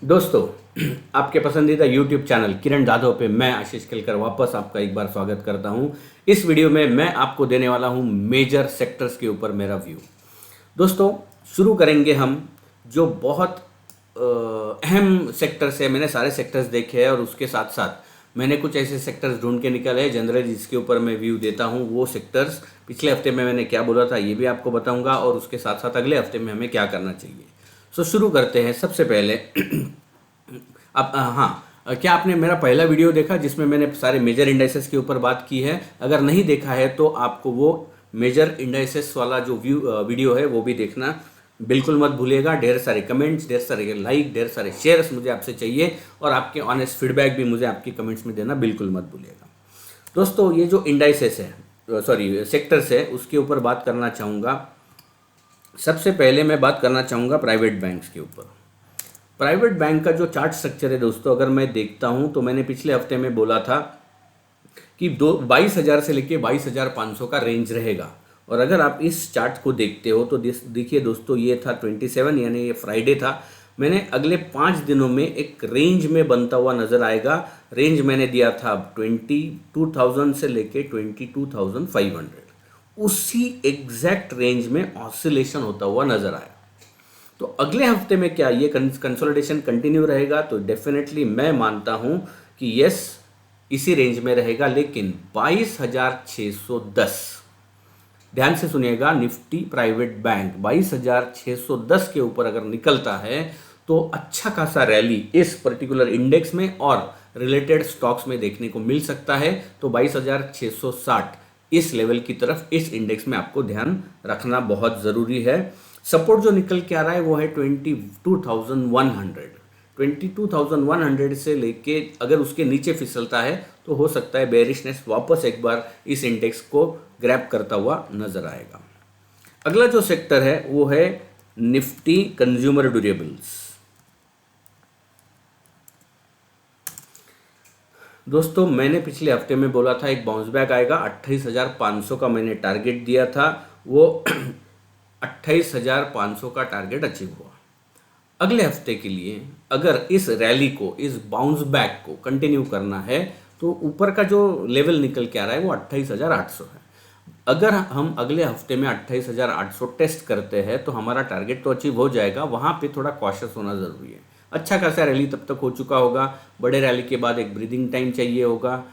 दोस्तों, आपके पसंदीदा YouTube चैनल किरण जाधव पे मैं आशीष खिलकर वापस आपका एक बार स्वागत करता हूं। इस वीडियो में मैं आपको देने वाला हूं मेजर सेक्टर्स के ऊपर मेरा व्यू। दोस्तों, शुरू करेंगे हम जो बहुत अहम सेक्टर्स है। मैंने सारे सेक्टर्स देखे हैं और उसके साथ साथ मैंने कुछ ऐसे सेक्टर्स ढूंढ के निकाले हैं जनरली जिसके ऊपर मैं व्यू देता हूं। वो सेक्टर्स पिछले हफ्ते में मैंने क्या बोला था ये भी आपको बताऊंगा और उसके साथ साथ अगले हफ्ते में हमें क्या करना चाहिए। सो शुरू करते हैं। सबसे पहले अब हाँ, क्या आपने मेरा पहला वीडियो देखा जिसमें मैंने सारे मेजर इंडाइसेस के ऊपर बात की है? अगर नहीं देखा है तो आपको वो मेजर इंडाइसेस वाला जो वीडियो है वो भी देखना बिल्कुल मत भूलिएगा। ढेर सारे कमेंट्स, ढेर सारे लाइक, ढेर सारे शेयर्स मुझे आपसे चाहिए और आपके ऑनेस्ट फीडबैक भी मुझे आपकी कमेंट्स में देना बिल्कुल मत भूलिएगा। दोस्तों, ये जो इंडाइसेस है, सॉरी सेक्टर्स है, उसके ऊपर बात करना चाहूँगा। सबसे पहले मैं बात करना चाहूँगा प्राइवेट बैंक्स के ऊपर। प्राइवेट बैंक का जो चार्ट स्ट्रक्चर है दोस्तों, अगर मैं देखता हूँ तो मैंने पिछले हफ्ते में बोला था कि 22,000 से लेके 22,500 का रेंज रहेगा। और अगर आप इस चार्ट को देखते हो तो देखिए दोस्तों, ये था 27 यानी ये फ्राइडे था। मैंने अगले 5 दिनों में एक रेंज में बनता हुआ नज़र आएगा। रेंज मैंने दिया था 22,000 से लेके 22,500। उसी एग्जैक्ट रेंज में ऑसिलेशन होता हुआ नज़र आया। तो अगले हफ्ते में क्या ये कंसोलिडेशन कंटिन्यू रहेगा? तो डेफिनेटली मैं मानता हूं कि यस, इसी रेंज में रहेगा। लेकिन 22,610, ध्यान से सुनिएगा, निफ्टी प्राइवेट बैंक 22,610 के ऊपर अगर निकलता है तो अच्छा खासा रैली इस पर्टिकुलर इंडेक्स में और रिलेटेड स्टॉक्स में देखने को मिल सकता है। तो 22,660 इस लेवल की तरफ इस इंडेक्स में आपको ध्यान रखना बहुत ज़रूरी है। सपोर्ट जो निकल के आ रहा है वो है 22,100। 22,100 से लेके अगर उसके नीचे फिसलता है तो हो सकता है बेरिशनेस वापस एक बार इस इंडेक्स को ग्रैब करता हुआ नजर आएगा। अगला जो सेक्टर है वो है निफ्टी कंज्यूमर ड्यूरेबल्स। दोस्तों, मैंने पिछले हफ्ते में बोला था एक बाउंस बैक आएगा। 28,500 का मैंने टारगेट दिया था, वो 28,500 का टारगेट अचीव हुआ। अगले हफ्ते के लिए अगर इस रैली को, इस बाउंस बैक को कंटिन्यू करना है तो ऊपर का जो लेवल निकल के आ रहा है वो 28,800 है। अगर हम अगले हफ्ते में 28,800 टेस्ट करते हैं तो हमारा टारगेट तो अचीव हो जाएगा। वहाँ पे थोड़ा कॉशियस होना ज़रूरी है। अच्छा खासा रैली तब तक हो चुका होगा। बड़े रैली के बाद एक ब्रीदिंग टाइम चाहिए होगा।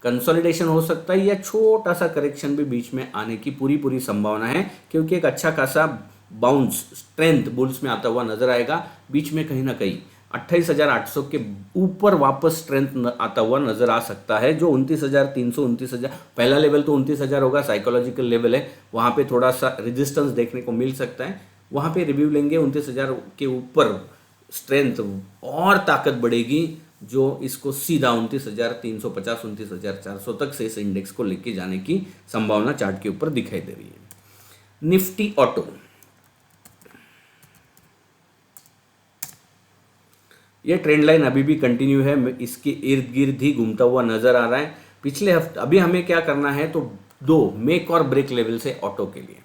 कंसोलिडेशन हो सकता है या छोटा सा करेक्शन भी बीच में आने की पूरी संभावना है, क्योंकि एक अच्छा खासा बाउंस स्ट्रेंथ बुल्स में आता हुआ नजर आएगा। बीच में कहीं ना कहीं 28,800 के ऊपर वापस स्ट्रेंथ आता हुआ नजर आ सकता है। जो 29,300, 29,000 पहला लेवल तो 29,000 होगा, साइकोलॉजिकल लेवल है, वहाँ पे थोड़ा सा रेजिस्टेंस देखने को मिल सकता है। वहाँ पे रिव्यू लेंगे। 29,000 के ऊपर स्ट्रेंथ और ताकत बढ़ेगी जो इसको सीधा 29,350, 29,400 तक से इस इंडेक्स को लेके जाने की संभावना चार्ट के ऊपर दिखाई दे रही है। निफ्टी ऑटो, ये ट्रेंड लाइन अभी भी कंटिन्यू है, इसके इर्द गिर्द ही घूमता हुआ नजर आ रहा है। पिछले हफ्ते अभी हमें क्या करना है तो दो मेक और ब्रेक लेवल से ऑटो के लिए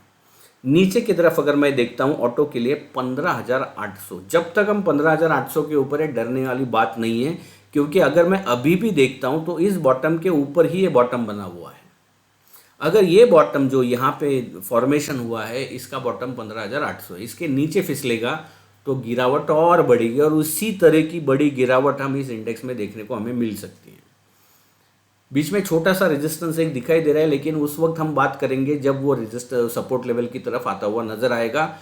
नीचे की तरफ अगर मैं देखता हूं ऑटो के लिए 15,800। जब तक हम 15,800 के ऊपर है डरने वाली बात नहीं है, क्योंकि अगर मैं अभी भी देखता हूं तो इस बॉटम के ऊपर ही ये बॉटम बना हुआ है। अगर ये बॉटम जो यहाँ पे फॉर्मेशन हुआ है इसका बॉटम 15,800 है, इसके नीचे फिसलेगा तो गिरावट और बढ़ेगी और उसी तरह की बड़ी गिरावट हम इस इंडेक्स में देखने को हमें मिल सकती है। बीच में छोटा सा रेजिस्टेंस एक दिखाई दे रहा है, लेकिन उस वक्त हम बात करेंगे जब वो सपोर्ट लेवल की तरफ आता हुआ नजर आएगा।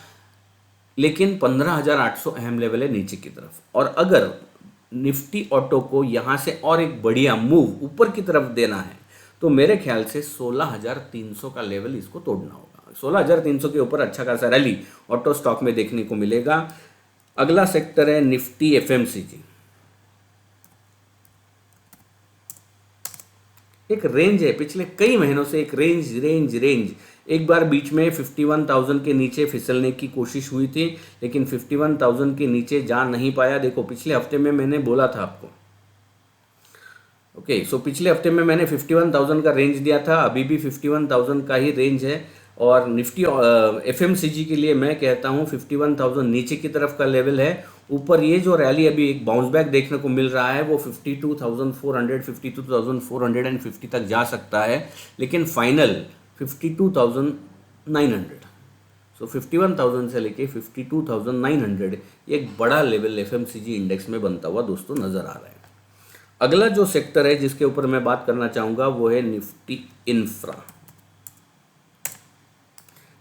लेकिन 15,800 अहम लेवल है नीचे की तरफ। और अगर निफ्टी ऑटो को यहाँ से और एक बढ़िया मूव ऊपर की तरफ देना है तो मेरे ख्याल से 16,300 का लेवल इसको तोड़ना होगा। 16,300 के ऊपर अच्छा खासा रैली ऑटो स्टॉक में देखने को मिलेगा। अगला सेक्टर है निफ्टी एफएमसीजी। एक रेंज है, पिछले कई महीनों से एक रेंज एक बार बीच में 51,000 के नीचे फिसलने की कोशिश हुई थी, लेकिन 51,000 के नीचे जा नहीं पाया। देखो, पिछले हफ्ते में मैंने बोला था आपको, ओके, सो पिछले हफ्ते में मैंने 51,000 का रेंज दिया था, अभी भी 51,000 का ही रेंज है। और निफ्टी एफएमसीजी के लिए मैं कहता हूँ 51,000 नीचे की तरफ का लेवल है ऊपर ये जो रैली अभी एक बाउंस बैक देखने को मिल रहा है वो 52,400 52,450 तक जा सकता है, लेकिन फाइनल 52,900, सो 51,000 से लेके 52,900 एक बड़ा लेवल एफएमसीजी इंडेक्स में बनता हुआ दोस्तों नज़र आ रहा है। अगला जो सेक्टर है जिसके ऊपर मैं बात करना चाहूँगा वो है निफ्टी इंफ्रा।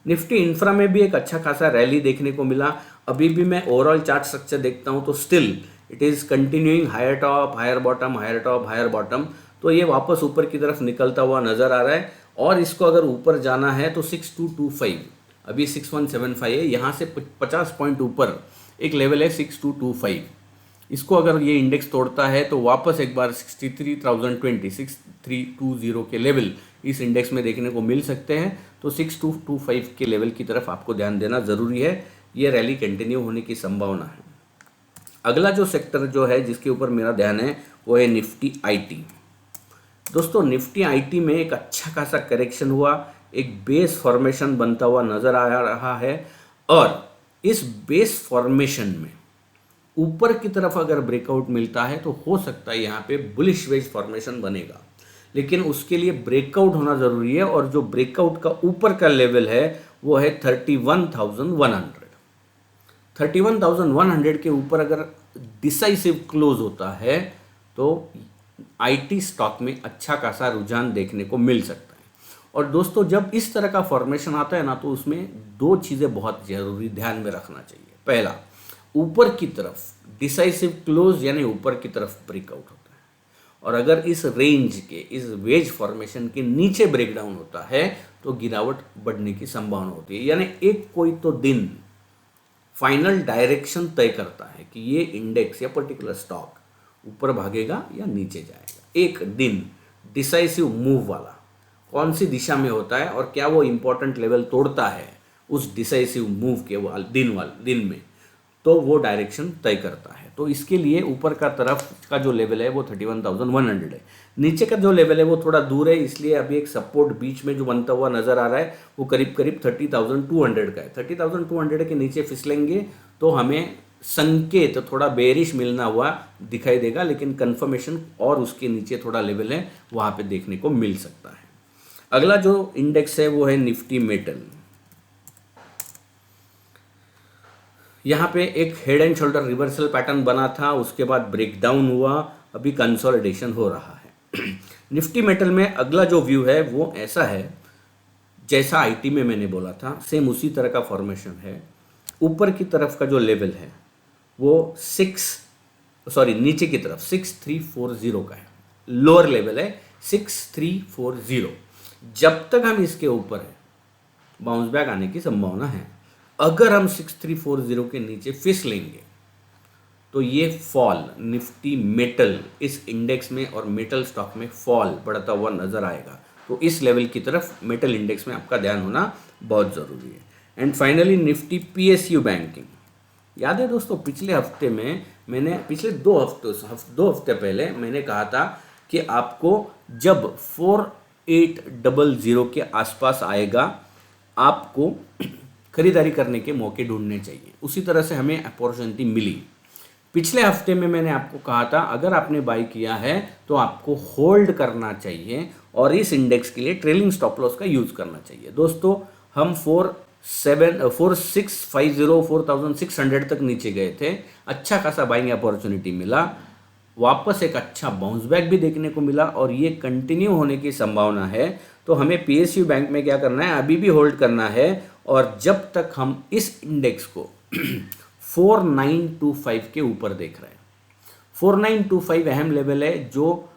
निफ्टी इंफ्रा में भी एक अच्छा खासा रैली देखने को मिला। अभी भी मैं ओवरऑल चार्ट स्ट्रक्चर देखता हूँ तो still it is continuing higher top higher bottom, higher top higher bottom. तो ये वापस ऊपर की तरफ निकलता हुआ नज़र आ रहा है और इसको अगर ऊपर जाना है तो 6225, अभी 6175 है, यहाँ से 50 पॉइंट ऊपर एक लेवल है 6225। इसको अगर ये इंडेक्स तोड़ता है तो वापस एक बार 63,020 6320 के लेवल इस इंडेक्स में देखने को मिल सकते हैं। तो 6225 के लेवल की तरफ आपको ध्यान देना ज़रूरी है, ये रैली कंटिन्यू होने की संभावना है। अगला जो सेक्टर जो है जिसके ऊपर मेरा ध्यान है वो है निफ्टी आईटी। दोस्तों निफ्टी आईटी में एक अच्छा खासा करेक्शन हुआ, एक बेस फॉर्मेशन बनता हुआ नज़र आ रहा है और इस बेस फॉर्मेशन में ऊपर की तरफ अगर ब्रेकआउट मिलता है तो हो सकता है यहाँ पे बुलिश वेज फॉर्मेशन बनेगा, लेकिन उसके लिए ब्रेकआउट होना ज़रूरी है और जो ब्रेकआउट का ऊपर का लेवल है वो है 31,100। 31,100 के ऊपर अगर डिसाइसिव क्लोज होता है तो आईटी स्टॉक में अच्छा खासा रुझान देखने को मिल सकता है। और दोस्तों जब इस तरह का फॉर्मेशन आता है ना तो उसमें दो चीज़ें बहुत ज़रूरी ध्यान में रखना चाहिए। पहला, ऊपर की तरफ डिसाइसिव क्लोज यानी ऊपर की तरफ ब्रेकआउट होता है, और अगर इस रेंज के इस वेज फॉर्मेशन के नीचे ब्रेकडाउन होता है तो गिरावट बढ़ने की संभावना होती है। यानी एक कोई तो दिन फाइनल डायरेक्शन तय करता है कि ये इंडेक्स या पर्टिकुलर स्टॉक ऊपर भागेगा या नीचे जाएगा। एक दिन डिसाइसिव मूव वाला कौन सी दिशा में होता है और क्या वो इम्पोर्टेंट लेवल तोड़ता है उस डिसाइसिव मूव के दिन में, तो वो डायरेक्शन तय करता है। तो इसके लिए ऊपर का तरफ का जो लेवल है वो 31,100 है, नीचे का जो लेवल है वो थोड़ा दूर है, इसलिए अभी एक सपोर्ट बीच में जो बनता हुआ नज़र आ रहा है वो करीब करीब 30,200 का है। 30,200 के नीचे फिसलेंगे तो हमें संकेत थोड़ा बेरिश मिलना हुआ दिखाई देगा, लेकिन कंफर्मेशन और उसके नीचे थोड़ा लेवल है वहाँ पे देखने को मिल सकता है। अगला जो इंडेक्स है वो है निफ्टी मेटल। यहाँ पे एक head and shoulder reversal pattern बना था, उसके बाद ब्रेकडाउन हुआ, अभी कंसोलिडेशन हो रहा है। निफ्टी मेटल में अगला जो व्यू है वो ऐसा है जैसा आईटी में मैंने बोला था, सेम उसी तरह का फॉर्मेशन है। ऊपर की तरफ का जो लेवल है वो नीचे की तरफ 6340 का है, लोअर लेवल है 6340। जब तक हम इसके ऊपर है बाउंस बैक आने की संभावना है। अगर हम 6340 के नीचे फिसलेंगे तो ये फॉल निफ्टी मेटल इस इंडेक्स में और मेटल स्टॉक में फॉल बढ़ता हुआ नजर आएगा। तो इस लेवल की तरफ मेटल इंडेक्स में आपका ध्यान होना बहुत ज़रूरी है। And finally Nifty PSU banking. याद है दोस्तों पिछले हफ्ते में मैंने पिछले दो हफ्ते पहले मैंने कहा था कि आपको जब 4800 के आसपास आएगा आपको खरीदारी करने के मौके ढूंढने चाहिए। उसी तरह से हमें अपॉर्चुनिटी मिली। पिछले हफ्ते में मैंने आपको कहा था अगर आपने बाई किया है तो आपको होल्ड करना चाहिए और इस इंडेक्स के लिए ट्रेलिंग स्टॉप लॉस का यूज़ करना चाहिए। दोस्तों हम 4650 तक नीचे गए थे, अच्छा खासा बाइंग अपॉर्चुनिटी मिला, वापस एक अच्छा बाउंस बैक भी देखने को मिला और ये कंटिन्यू होने की संभावना है। तो हमें पीएसयू बैंक में क्या करना है, अभी भी होल्ड करना है और जब तक हम इस इंडेक्स को 4925 के ऊपर देख रहे हैं। 4925 अहम लेवल है जो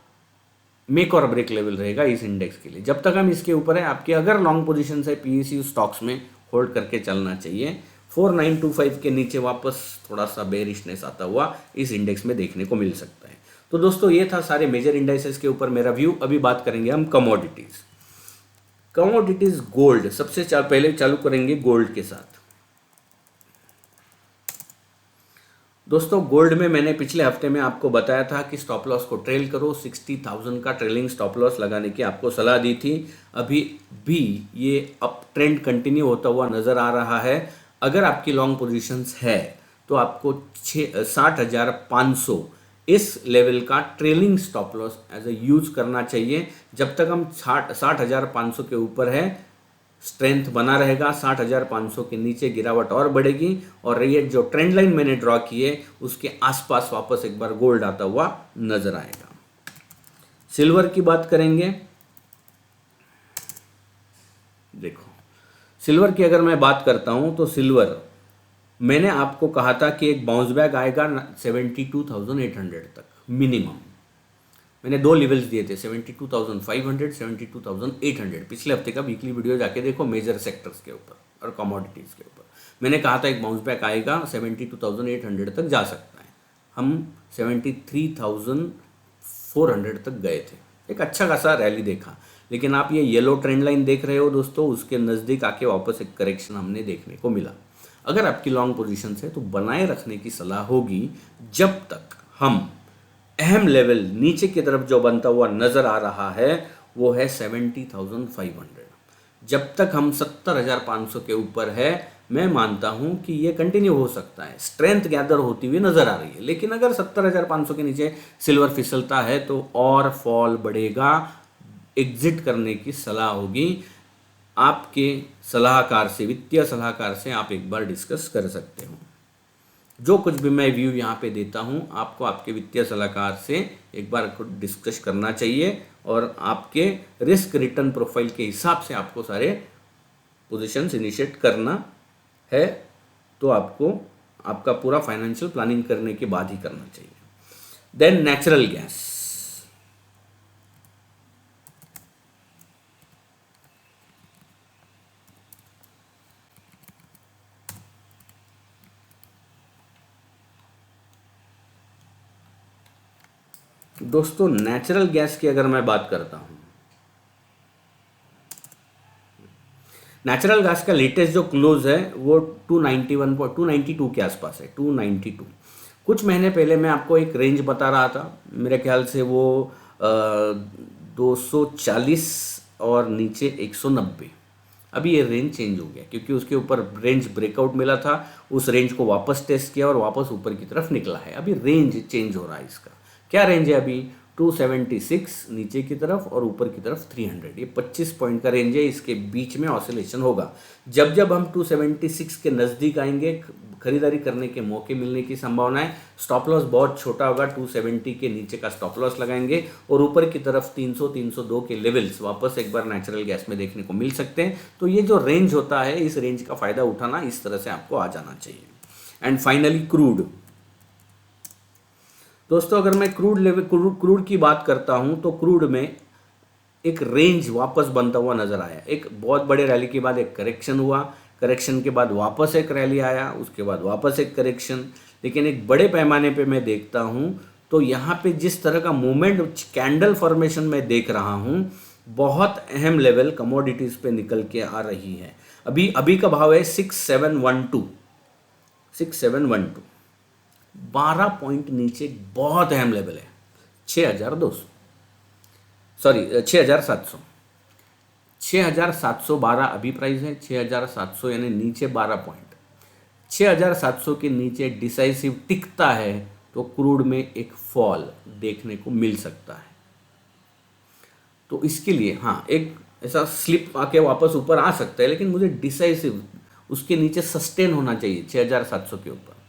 मेक और ब्रेक लेवल रहेगा इस इंडेक्स के लिए। जब तक हम इसके ऊपर है आपके अगर लॉन्ग पोजीशन है पीएसयू स्टॉक्स में होल्ड करके चलना चाहिए। 4925 के नीचे वापस थोड़ा सा बेरिशनेस आता हुआ इस इंडेक्स में देखने को मिल सकता है। तो दोस्तों ये था सारे मेजर इंडाइसेस के ऊपर मेरा व्यू। अभी बात करेंगे हम कमोडिटीज गोल्ड। सबसे पहले चालू करेंगे गोल्ड के साथ। दोस्तों गोल्ड में मैंने पिछले हफ्ते में आपको बताया था कि स्टॉप लॉस को ट्रेल करो, 60,000 का ट्रेलिंग स्टॉप लॉस लगाने की आपको सलाह दी थी। अभी भी ये अप ट्रेंड कंटिन्यू होता हुआ नज़र आ रहा है। अगर आपकी लॉन्ग पोजीशंस है तो आपको 60,500 इस लेवल का trailing stop loss as a use करना चाहिए। जब तक हम 60,500 के ऊपर है स्ट्रेंथ बना रहेगा, 60,500 के नीचे गिरावट और बढ़ेगी, और ये जो ट्रेंड लाइन मैंने ड्रॉ की है उसके आसपास वापस एक बार गोल्ड आता हुआ नजर आएगा। सिल्वर की बात करेंगे। देखो सिल्वर की अगर मैं बात करता हूं तो सिल्वर मैंने आपको कहा था कि एक बाउंस बैक आएगा 72,800 तक मिनिमम। मैंने दो लेवल्स दिए थे 72,500, 72,800। पिछले हफ्ते का वीकली वीडियो जाके देखो मेजर सेक्टर्स के ऊपर और कमोडिटीज़ के ऊपर। मैंने कहा था एक बाउंस बैक आएगा 72,800 तक जा सकता है। हम 73,400 तक गए थे, एक अच्छा खासा रैली देखा। लेकिन आप ये येलो ट्रेंड लाइन देख रहे हो दोस्तों, उसके नज़दीक आके वापस एक करेक्शन हमने देखने को मिला। अगर आपकी लॉन्ग पोजीशन है तो बनाए रखने की सलाह होगी जब तक हम अहम लेवल नीचे की तरफ जो बनता हुआ नजर आ रहा है वो है 70,500। जब तक हम 70,500 के ऊपर है मैं मानता हूं कि ये कंटिन्यू हो सकता है, स्ट्रेंथ गैदर होती हुई नजर आ रही है। लेकिन अगर 70,500 के नीचे सिल्वर फिसलता है तो और फॉल बढ़ेगा, एग्जिट करने की सलाह होगी। आपके सलाहकार से, वित्तीय सलाहकार से आप एक बार डिस्कस कर सकते हो। जो कुछ भी मैं व्यू यहाँ पे देता हूँ आपको आपके वित्तीय सलाहकार से एक बार डिस्कस करना चाहिए, और आपके रिस्क रिटर्न प्रोफाइल के हिसाब से आपको सारे पोजीशंस इनिशिएट करना है। तो आपको आपका पूरा फाइनेंशियल प्लानिंग करने के बाद ही करना चाहिए। Then natural gas. दोस्तों नेचुरल गैस की अगर मैं बात करता हूं, नेचुरल गैस का लेटेस्ट जो क्लोज है वो 292 के आसपास है, 292। कुछ महीने पहले मैं आपको एक रेंज बता रहा था, मेरे ख्याल से वो 240 और नीचे 190। अभी ये रेंज चेंज हो गया क्योंकि उसके ऊपर रेंज ब्रेकआउट मिला था, उस रेंज को वापस टेस्ट किया और वापस ऊपर की तरफ निकला है। अभी रेंज चेंज हो रहा है। इसका क्या रेंज है अभी? 276 नीचे की तरफ और ऊपर की तरफ 300। ये 25 पॉइंट का रेंज है, इसके बीच में ऑसिलेशन होगा। जब जब हम 276 के नज़दीक आएंगे खरीदारी करने के मौके मिलने की संभावना है। स्टॉप लॉस बहुत छोटा होगा, 270 के नीचे का स्टॉप लॉस लगाएंगे और ऊपर की तरफ 300 302 के लेवल्स वापस एक बार नेचुरल गैस में देखने को मिल सकते हैं। तो ये जो रेंज होता है इस रेंज का फ़ायदा उठाना, इस तरह से आपको आ जाना चाहिए। And finally crude. दोस्तों अगर मैं क्रूड की बात करता हूं तो क्रूड में एक रेंज वापस बनता हुआ नजर आया। एक बहुत बड़े रैली के बाद एक करेक्शन हुआ, करेक्शन के बाद वापस एक रैली आया, उसके बाद वापस एक करेक्शन। लेकिन एक बड़े पैमाने पे मैं देखता हूं तो यहाँ पे जिस तरह का मूवमेंट कैंडल फॉर्मेशन में देख रहा हूं, बहुत अहम लेवल कमोडिटीज़ पे निकल के आ रही है। अभी का भाव है 6712, 12 पॉइंट नीचे बहुत अहम लेवल है 6,200, सॉरी 6,700, 6,712 अभी प्राइस है। 6,700 यानी नीचे 12 पॉइंट। 6,700 के नीचे डिसाइसिव टिकता है तो क्रूड में एक फॉल देखने को मिल सकता है। तो इसके लिए हाँ एक ऐसा स्लिप आके वापस ऊपर आ सकता है, लेकिन मुझे डिसाइसिव उसके नीचे सस्टेन होना चाहिए 6,700 के ऊपर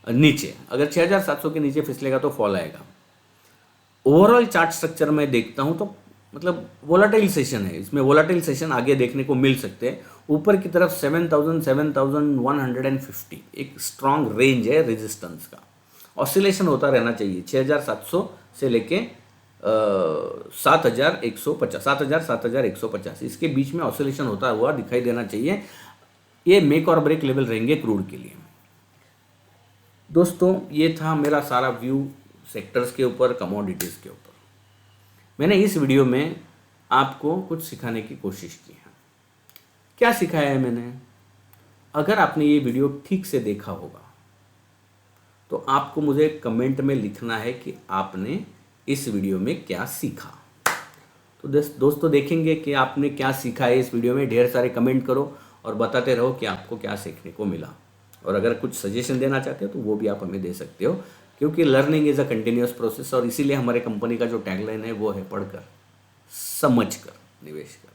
नीचे। अगर 6,700 के नीचे फिसलेगा तो फॉल आएगा। ओवरऑल चार्ट स्ट्रक्चर में देखता हूं तो मतलब वोलाटाइल सेशन है, इसमें वोलाटाइल सेशन आगे देखने को मिल सकते हैं। ऊपर की तरफ 7,000 7,150 एक स्ट्रॉन्ग रेंज है रेजिस्टेंस का। ऑसिलेशन होता रहना चाहिए 6,700 से लेके 7,150, 7,150, इसके बीच में ऑसिलेशन होता हुआ दिखाई देना चाहिए। ये मेक और ब्रेक लेवल रहेंगे क्रूड के लिए। दोस्तों ये था मेरा सारा व्यू सेक्टर्स के ऊपर, कमोडिटीज़ के ऊपर। मैंने इस वीडियो में आपको कुछ सिखाने की कोशिश की है। क्या सिखाया है मैंने? अगर आपने ये वीडियो ठीक से देखा होगा तो आपको मुझे कमेंट में लिखना है कि आपने इस वीडियो में क्या सीखा। तो दोस्तों देखेंगे कि आपने क्या सीखा है इस वीडियो में। ढेर सारे कमेंट करो और बताते रहो कि आपको क्या सीखने को मिला। और अगर कुछ सजेशन देना चाहते हो तो वो भी आप हमें दे सकते हो, क्योंकि learning is a continuous process. और इसीलिए हमारे कंपनी का जो टैगलाइन है वो है पढ़कर समझ कर निवेश कर।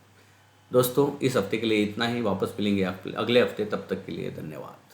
दोस्तों इस हफ्ते के लिए इतना ही, वापस मिलेंगे आप अगले हफ्ते, तब तक के लिए धन्यवाद।